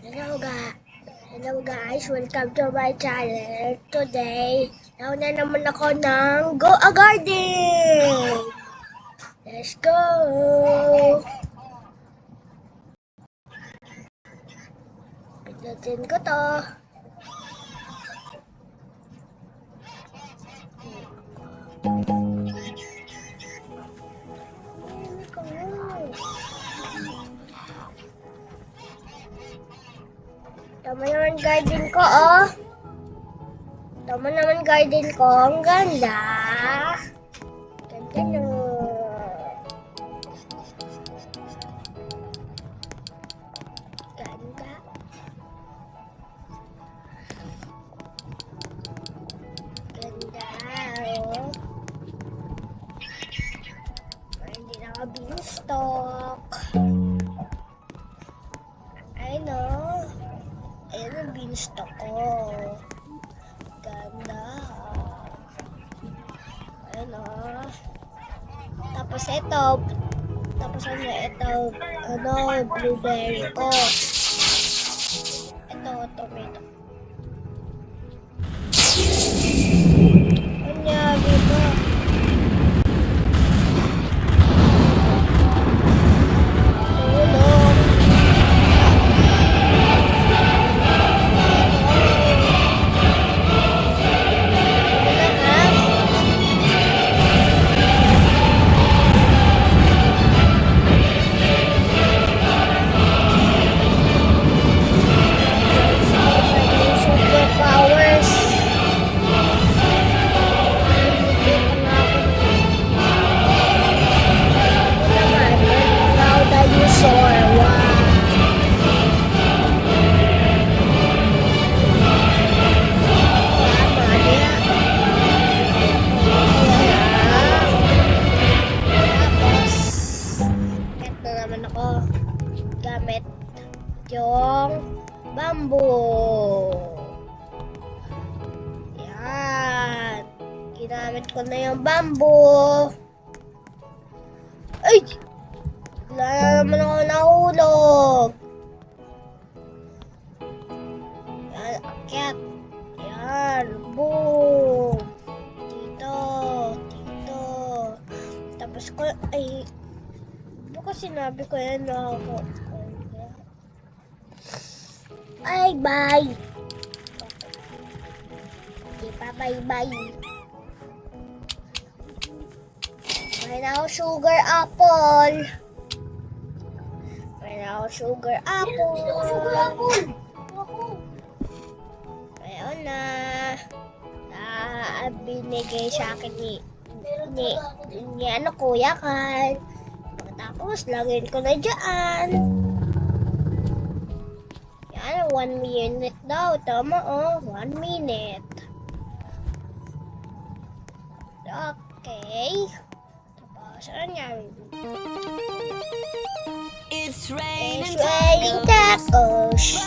Hello guys, welcome to my channel. Today, nauna naman ako ng Go a Garden! Let's go! Pindutin ko to. Tama naman garden ko, oh. Tama naman garden ko. Ang ganda. Ganda no. Ganda. Ganda, oh. Hindi naka-beanstalk. I know. Ayan ang beanstalk ko. Ganda. Ayan o. Tapos ito. Tapos blueberry ko. Ito, tomato. Kanya, dito. Gamit yung bamboo. Yan. Ginamit ko na yung bamboo. Ay! Wala na naman ako nahulog. Yan, akyat. Yan, boom. Dito. Tapos ko, ay, kasi sinabi ko yan na ako. Ay, bye! Di pa, bye-bye. May na ako sugar apple. Ngayon na. Binigay sa akin ni Kuya Kan. Tapos, lagyan ko na dyan. Yan, 1 minute daw. Tama, oh. 1 minute. Okay. Tapos, ano yan? It's raining tacos.